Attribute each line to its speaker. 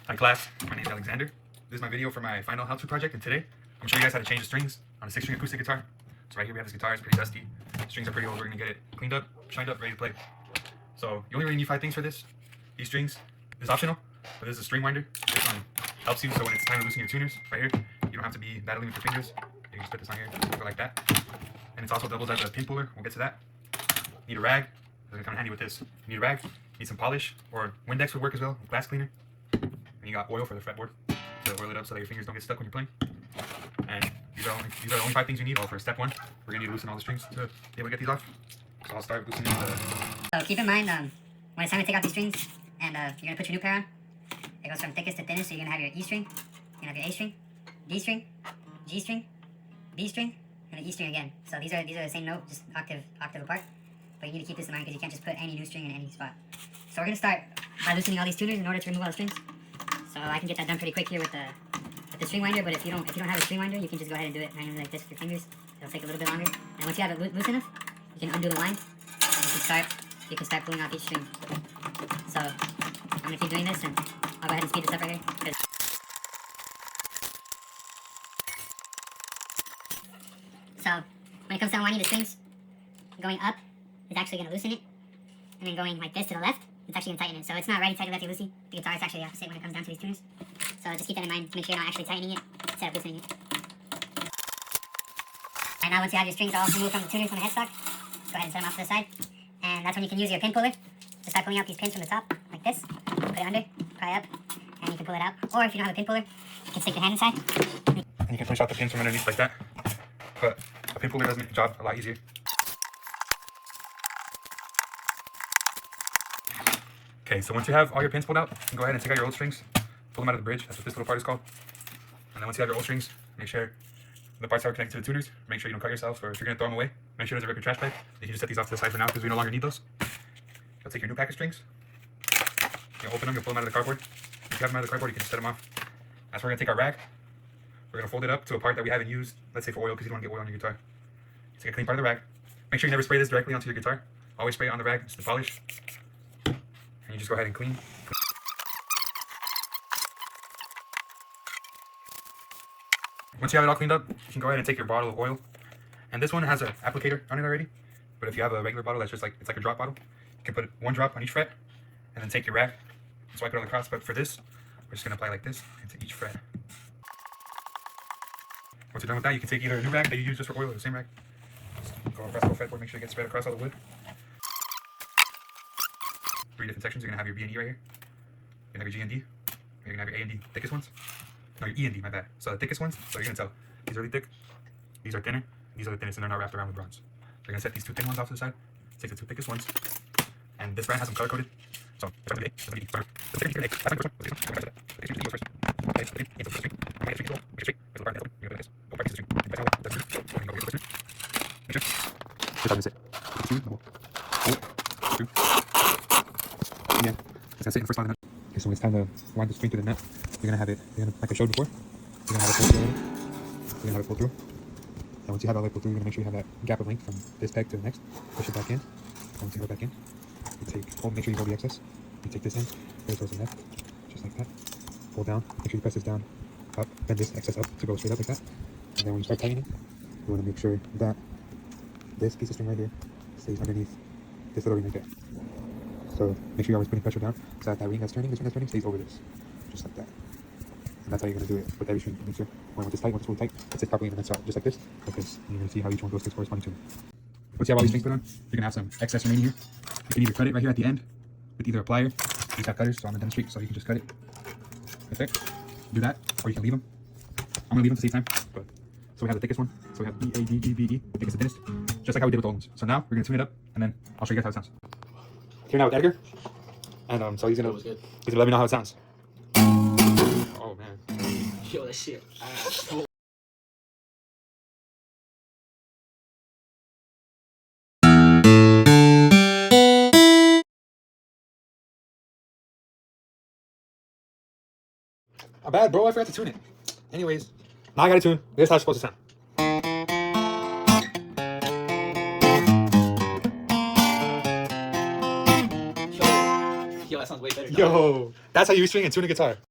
Speaker 1: Hi class, my name is Alexander. This is my video for my final how-to project, and today I'm going to show you guys how to change the strings on a 6-string acoustic guitar. So right here we have this guitar, it's pretty dusty. The strings are pretty old, we're going to get it cleaned up, shined up, ready to play. So you only really need 5 things for this. These strings is optional, but this is a string winder. This one helps you, so when it's time to loosen your tuners, right here, you don't have to be battling with your fingers. You can just put this on here, go like that. And it's also doubles as a pin puller, we'll get to that. You need a rag, it's going to come in handy with this. You need a rag, you need some polish, or Windex would work as well, glass cleaner. And you got oil for the fretboard to oil it up so that your fingers don't get stuck when you're playing. And these are the only 5 things you need. All for step 1. We're gonna need to loosen all the strings to be able to get these off. So I'll start loosening the.
Speaker 2: So keep in mind when it's time to take out these strings, and you're gonna put your new pair on. It goes from thickest to thinnest. So you're gonna have your E string, you're gonna have your A string, D string, G string, B string, and an E string again. So these are the same note, just octave apart. But you need to keep this in mind because you can't just put any new string in any spot. So we're gonna start by loosening all these tuners in order to remove all the strings. So I can get that done pretty quick here with the string winder, but if you don't have a string winder, you can just go ahead and do it manually like this with your fingers. It'll take a little bit longer. And once you have it loose enough, you can undo the line and you can start pulling off each string. So I'm gonna keep doing this, and I'll go ahead and speed this up right here. So when it comes to unwinding the strings, going up is actually gonna loosen it, and then going like this to the left, it's actually going to tighten it. So it's not righty tighty lefty loosey. The guitar is actually the opposite when it comes down to these tuners. So just keep that in mind to make sure you're not actually tightening it instead of loosening it. And now once you have your strings all removed from the tuners from the headstock, go ahead and set them off to the side. And that's when you can use your pin puller to start pulling out these pins from the top, like this. Put it under, pry up, and you can pull it out. Or if you don't have a pin puller, you can stick your hand inside.
Speaker 1: And you can push out the pins from underneath like that. But a pin puller does make the job a lot easier. Okay, so once you have all your pins pulled out, you can go ahead and take out your old strings, pull them out of the bridge. That's what this little part is called. And then once you have your old strings, make sure the parts are connected to the tuners. Make sure you don't cut yourself, or if you're going to throw them away, make sure there's a regular trash bag. You can just set these off to the side for now because we no longer need those. You'll take your new pack of strings. You'll open them, you'll pull them out of the cardboard. If you have them out of the cardboard, you can just set them off. That's where we're going to take our rag. We're going to fold it up to a part that we haven't used, let's say for oil, because you don't want to get oil on your guitar. Take a clean part of the rag. Make sure you never spray this directly onto your guitar. Always spray it on the rag, just to polish. And you just go ahead and clean. Once you have it all cleaned up, you can go ahead and take your bottle of oil. And this one has an applicator on it already. But if you have a regular bottle that's just like, it's like a drop bottle, you can put 1 drop on each fret and then take your rag and swipe it all across. But for this, we're just going to apply like this into each fret. Once you're done with that, you can take either a new rag that you use just for oil or the same rag. Just go across the whole fretboard, make sure it gets spread across all the wood. 3 different sections. You're going to have your B and E right here. You're going to have your G and D. You're going to have your A and D thickest ones. No, your E and D, my bad. So the thickest ones, so you're going to tell. These are really thick. These are thinner. These are the thinnest, and they're not wrapped around with bronze. So you're going to set these 2 thin ones off to the side. Take the 2 thickest ones. And this brand has them color coded. So, yeah, that's it in the first line of the nut. Okay, so when it's time to wind the string through the nut, you're gonna have it, like I showed before, you're gonna have it pull through. You're gonna have it pull through. And once you have it all pulled through, you're gonna make sure you have that gap of length from this peg to the next. Push it back in. And once you go back in, you make sure you hold the excess. You take this in, put it towards the left, just like that. Pull down, make sure you press this down, up, bend this excess up to go straight up like that. And then when you start tightening, you wanna make sure that this piece of string right here stays underneath this little ring right there. So make sure you're always putting pressure down so that ring that's turning, stays over this. Just like that. And that's how you're going to do it with every string. Make sure when it's tight, when it's really tight, it sits properly in the next slot, just like this. And you're going to see how each one goes to its corresponding tune. Once you have all these strings put on, you're going to have some excess remaining here. You can either cut it right here at the end with either a plier. These have cutters, so I'm going to demonstrate, so you can just cut it. Right there. Do that, or you can leave them. I'm going to leave them to save time. But so we have the thickest one. So we have E, A, D, G, B, E. Thickest and thinnest. Just like how we did with the old ones. So now we're going to tune it up, and then I'll show you guys how it sounds. Here now with Edgar, and so he's gonna let me know how it sounds. Oh man.
Speaker 3: Yo, that shit.
Speaker 1: My bad, bro. I forgot to tune it. Anyways, now I got to tune. This is how it's supposed to sound.
Speaker 3: Yo, that sounds way better.
Speaker 1: Yo, that's how you string and tune a guitar.